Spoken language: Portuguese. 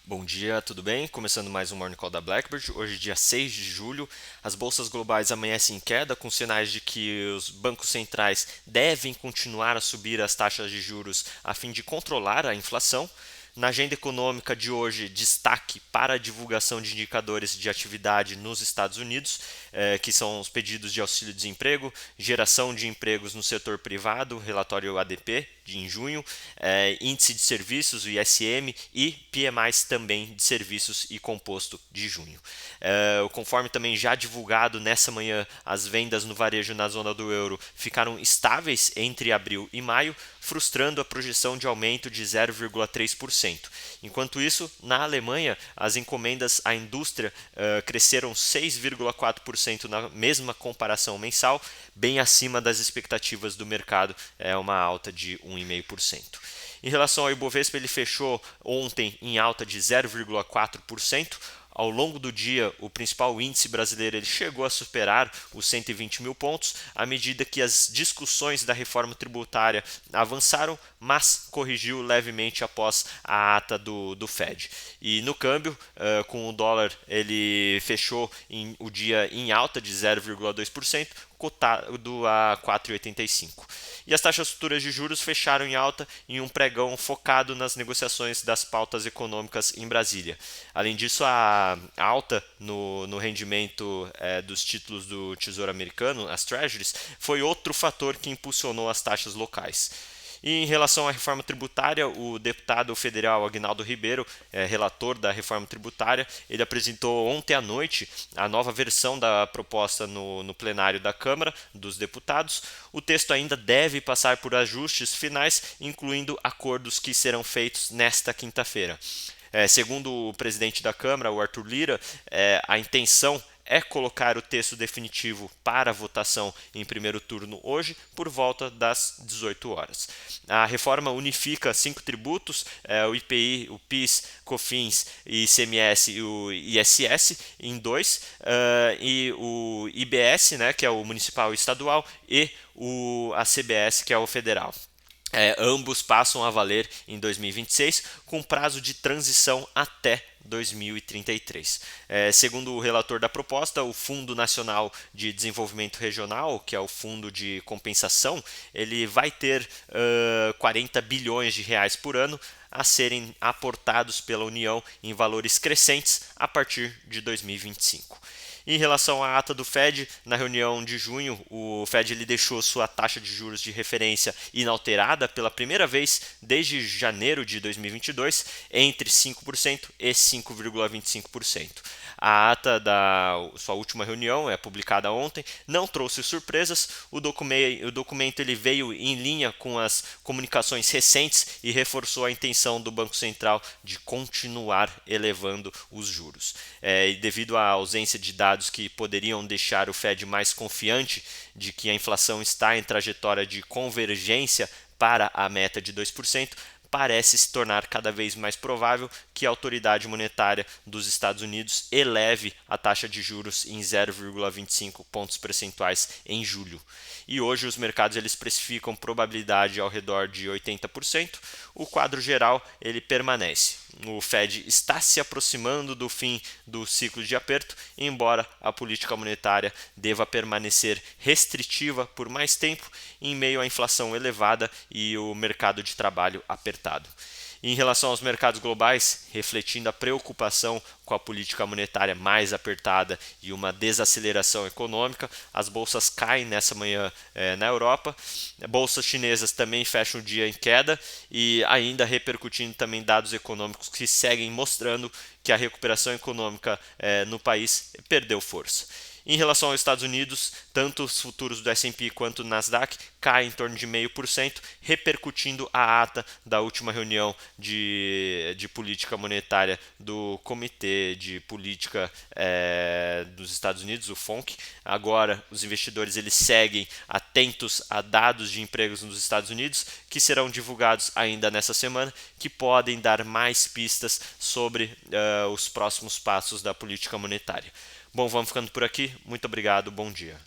Bom dia, tudo bem? Começando mais um Morning Call da BlackBerry. Hoje, dia 6 de julho, as bolsas globais amanhecem em queda, com sinais de que os bancos centrais devem continuar a subir as taxas de juros a fim de controlar a inflação. Na agenda econômica de hoje, destaque para a divulgação de indicadores de atividade nos Estados Unidos, que são os pedidos de auxílio-desemprego, geração de empregos no setor privado, relatório ADP em junho, índice de serviços, o ISM, e PMIs também de serviços e composto de junho. Conforme também já divulgado nessa manhã, as vendas no varejo na zona do euro ficaram estáveis entre abril e maio, frustrando a projeção de aumento de 0,3%. Enquanto isso, na Alemanha, as encomendas à indústria cresceram 6,4% na mesma comparação mensal, bem acima das expectativas do mercado, uma alta de 1,5%. Em relação ao Ibovespa, ele fechou ontem em alta de 0,4%. Ao longo do dia, o principal índice brasileiro ele chegou a superar os 120 mil pontos, à medida que as discussões da reforma tributária avançaram, mas corrigiu levemente após a ata do Fed. E no câmbio, com o dólar, ele fechou o dia em alta de 0,2%, cotado a 4,85. E as taxas futuras de juros fecharam em alta em um pregão focado nas negociações das pautas econômicas em Brasília. Além disso, a alta no rendimento dos títulos do Tesouro Americano, as Treasuries, foi outro fator que impulsionou as taxas locais. E em relação à reforma tributária, o deputado federal Aguinaldo Ribeiro, relator da reforma tributária, ele apresentou ontem à noite a nova versão da proposta no plenário da Câmara dos Deputados. O texto ainda deve passar por ajustes finais, incluindo acordos que serão feitos nesta quinta-feira. Segundo o presidente da Câmara, o Arthur Lira, a intenção é colocar o texto definitivo para votação em primeiro turno hoje, por volta das 18 horas. A reforma unifica 5 tributos, o IPI, o PIS, COFINS, ICMS e o ISS em 2, e o IBS, né, que é o municipal e estadual, e a CBS, que é o federal. Ambos passam a valer em 2026, com prazo de transição até 2033. Segundo o relator da proposta, o Fundo Nacional de Desenvolvimento Regional, que é o fundo de compensação, ele vai ter 40 bilhões de reais por ano a serem aportados pela União em valores crescentes a partir de 2025. Em relação à ata do Fed, na reunião de junho, o Fed ele deixou sua taxa de juros de referência inalterada pela primeira vez desde janeiro de 2022, entre 5% e 5,25%. A ata da sua última reunião, publicada ontem, não trouxe surpresas. O documento ele veio em linha com as comunicações recentes e reforçou a intenção do Banco Central de continuar elevando os juros. E devido à ausência de dados que poderiam deixar o Fed mais confiante de que a inflação está em trajetória de convergência para a meta de 2%, parece se tornar cada vez mais provável que a autoridade monetária dos Estados Unidos eleve a taxa de juros em 0,25 pontos percentuais em julho. E hoje os mercados eles precificam probabilidade ao redor de 80%. O quadro geral ele permanece. O Fed está se aproximando do fim do ciclo de aperto, embora a política monetária deva permanecer restritiva por mais tempo em meio à inflação elevada e o mercado de trabalho apertado. Em relação aos mercados globais, refletindo a preocupação com a política monetária mais apertada e uma desaceleração econômica, as bolsas caem nessa manhã na Europa. Bolsas chinesas também fecham o dia em queda e ainda repercutindo também dados econômicos que seguem mostrando que a recuperação econômica no país perdeu força. Em relação aos Estados Unidos, tanto os futuros do S&P quanto do Nasdaq caem em torno de 0,5%, repercutindo a ata da última reunião de política monetária do Comitê de Política dos Estados Unidos, o FONC. Agora, os investidores eles seguem atentos a dados de empregos nos Estados Unidos, que serão divulgados ainda nessa semana, que podem dar mais pistas sobre os próximos passos da política monetária. Bom, vamos ficando por aqui. Muito obrigado, bom dia.